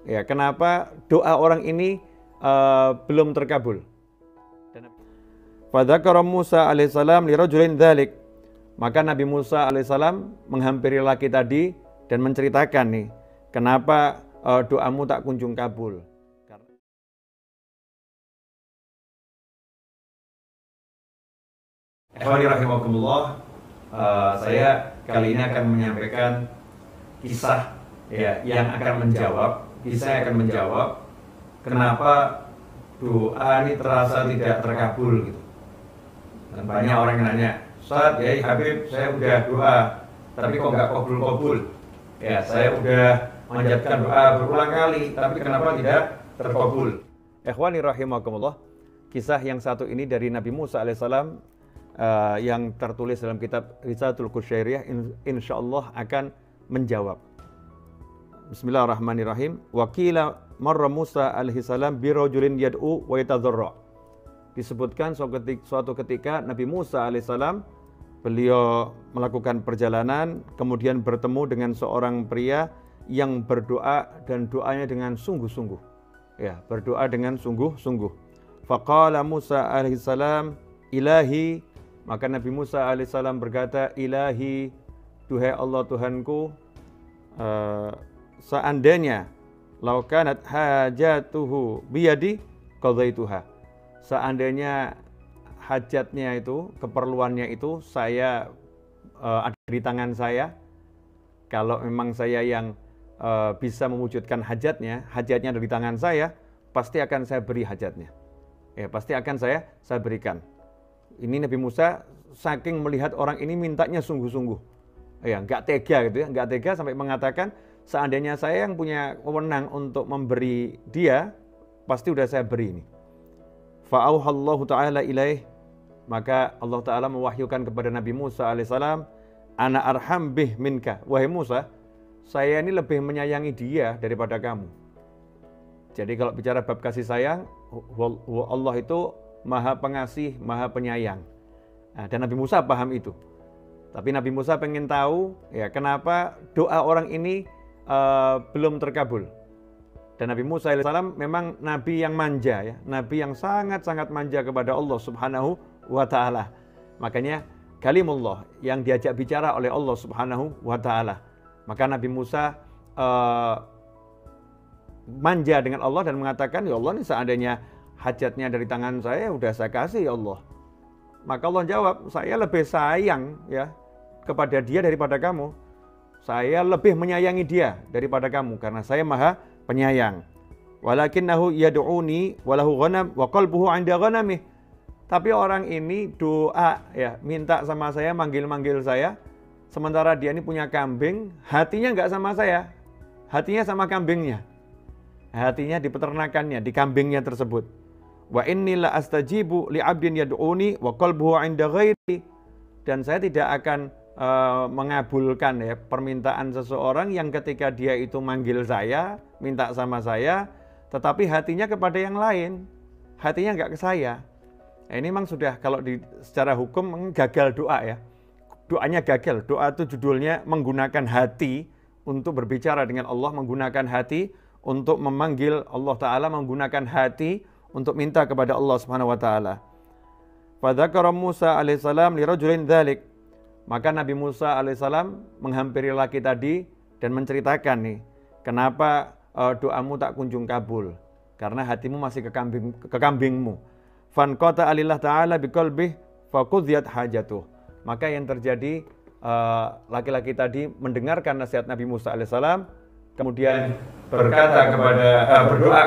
ya, kenapa doa orang ini belum terkabul. Fadzakara Musa alaihissalam lirajulin dzalik. Maka Nabi Musa alaihissalam menghampiri laki tadi dan menceritakan nih, kenapa doamu tak kunjung kabul. Ikhwani rahimakumullah, saya kali ini akan menyampaikan kisah ya yang akan menjawab kenapa doa ini terasa tidak terkabul gitu. Dan banyak orang yang nanya, Ustaz, ya Habib, saya udah doa, tapi kok nggak kabul-kabul? Ya, saya udah menjadikan doa berulang kali, tapi kenapa tidak terkabul? Ikhwani rahimakumullah, kisah yang satu ini dari Nabi Musa alaihissalam yang tertulis dalam kitab Risalatul Qusyairiyah, insyaallah akan menjawab. Bismillahirrahmanirrahim. Wakila marra Musa alaihissalam birajulin yad'u wa yatadzarra. Disebutkan suatu ketika Nabi Musa alaihissalam beliau melakukan perjalanan, kemudian bertemu dengan seorang pria yang berdoa dan doanya dengan sungguh-sungguh. Ya, berdoa dengan sungguh-sungguh. Faqala Musa alaihissalam, Ilahi, maka Nabi Musa alaihissalam berkata, Ilahi, duhai Allah Tuhanku, seandainya lau kanat hajatuhu biyadi qadaituha. Seandainya hajatnya itu, keperluannya itu saya ada di tangan saya, kalau memang saya yang bisa mewujudkan hajatnya ada di tangan saya, pasti akan saya beri hajatnya. Ya, pasti akan saya berikan. Ini Nabi Musa saking melihat orang ini mintanya sungguh-sungguh. Ya, nggak tega gitu ya, nggak tega sampai mengatakan, seandainya saya yang punya wewenang untuk memberi dia, pasti udah saya beri ini. Fa'auhallahu ta'ala ilaih, maka Allah Ta'ala mewahyukan kepada Nabi Musa alaihissalam, Ana arham bih minka, wahai Musa, saya ini lebih menyayangi dia daripada kamu. Jadi kalau bicara bab kasih sayang, Allah itu maha pengasih, maha penyayang. Nah, dan Nabi Musa paham itu. Tapi Nabi Musa pengen tahu, ya kenapa doa orang ini belum terkabul. Dan Nabi Musa alaihissalam memang nabi yang manja ya, nabi yang sangat-sangat manja kepada Allah Subhanahu wa taala. Makanya kalimullah yang diajak bicara oleh Allah Subhanahu wa taala. Maka Nabi Musa manja dengan Allah dan mengatakan, ya Allah, ini seandainya hajatnya dari tangan saya, udah saya kasih ya Allah. Maka Allah jawab, saya lebih sayang ya kepada dia daripada kamu. Saya lebih menyayangi dia daripada kamu karena saya maha penyayang. Walakinnahu yad'uni walahu ghanam wa qalbuhu 'inda ghanamih. Tapi orang ini doa ya, minta sama saya, manggil-manggil saya, sementara dia ini punya kambing, hatinya enggak sama saya. Hatinya sama kambingnya. Hatinya di peternakannya, di kambingnya tersebut. Wa inni la astajibu li 'abdin yad'uni wa qalbuhu 'inda ghairi. Dan saya tidak akan mengabulkan ya permintaan seseorang yang ketika dia itu manggil saya, minta sama saya, tetapi hatinya kepada yang lain, hatinya nggak ke saya. Nah, ini memang sudah kalau secara hukum gagal doa ya, doanya gagal. Doa itu judulnya menggunakan hati untuk berbicara dengan Allah, menggunakan hati untuk memanggil Allah Ta'ala, menggunakan hati untuk minta kepada Allah Subhanahu Wa Ta'ala. Fadzakara Musa alaihissalam lirajulin dzalik. Maka Nabi Musa alaihissalam menghampiri laki tadi dan menceritakan nih, kenapa doamu tak kunjung kabul, karena hatimu masih ke kambingmu. Fanqata alillah ta'ala biqalbih faqudhiyat hajatuh. Maka yang terjadi, laki-laki tadi mendengarkan nasihat Nabi Musa alaihissalam, kemudian berdoa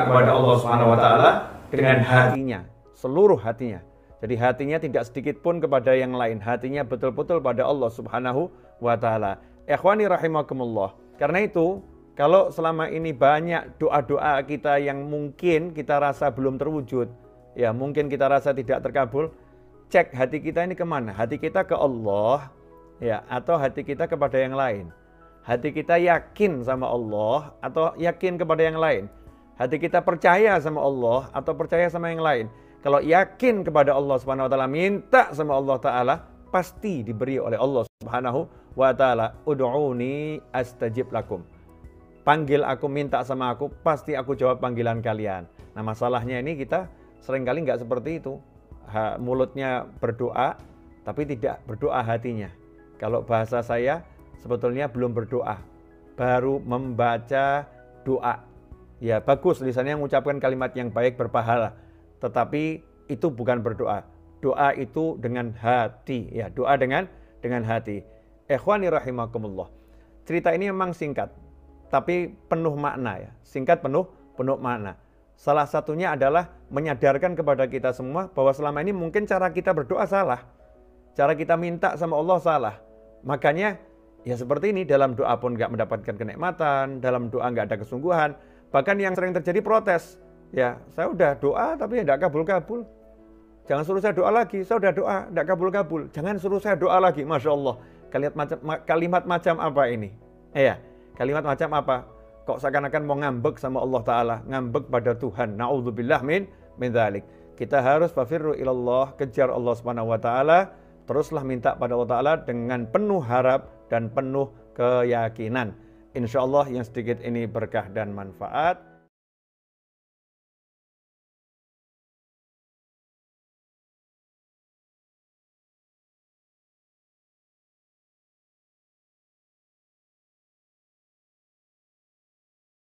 kepada Allah Subhanahu wa taala dengan hatinya, seluruh hatinya. Jadi hatinya tidak sedikit pun kepada yang lain. Hatinya betul-betul pada Allah Subhanahu wa ta'ala. Ikhwani rahimakumullah. Karena itu, kalau selama ini banyak doa-doa kita yang mungkin kita rasa belum terwujud, ya mungkin kita rasa tidak terkabul, cek hati kita ini kemana? Hati kita ke Allah, ya, atau hati kita kepada yang lain? Hati kita yakin sama Allah atau yakin kepada yang lain? Hati kita percaya sama Allah atau percaya sama yang lain? Kalau yakin kepada Allah Subhanahu wa taala, minta sama Allah taala, pasti diberi oleh Allah Subhanahu wa taala. Ud'uni astajib lakum. panggil aku, minta sama aku, pasti aku jawab panggilan kalian. Nah masalahnya ini kita seringkali nggak seperti itu. Mulutnya berdoa, tapi tidak berdoa hatinya. Kalau bahasa saya sebetulnya belum berdoa, baru membaca doa. Ya bagus, lisannya mengucapkan kalimat yang baik berpahala, tetapi itu bukan berdoa. Doa itu dengan hati, ya doa dengan hati. Ikhwani rahimakumullah. Cerita ini memang singkat, tapi penuh makna ya. Singkat penuh makna. Salah satunya adalah menyadarkan kepada kita semua bahwa selama ini mungkin cara kita berdoa salah. Cara kita minta sama Allah salah. Makanya ya seperti ini, dalam doa pun nggak mendapatkan kenikmatan, dalam doa nggak ada kesungguhan. Bahkan yang sering terjadi protes. Ya saya udah doa tapi nggak kabul-kabul. Jangan suruh saya doa lagi, saya udah doa nggak kabul-kabul. Jangan suruh saya doa lagi, Masya Allah. Kalimat macam apa ini? Kalimat macam apa? Kok seakan-akan mau ngambek sama Allah Ta'ala, ngambek pada Tuhan. Na'udzubillah min dzalik. Kita harus fafirru ilallah, kejar Allah Subhanahu wa Ta'ala, teruslah minta pada Allah Ta'ala dengan penuh harap dan penuh keyakinan. Insya Allah yang sedikit ini berkah dan manfaat.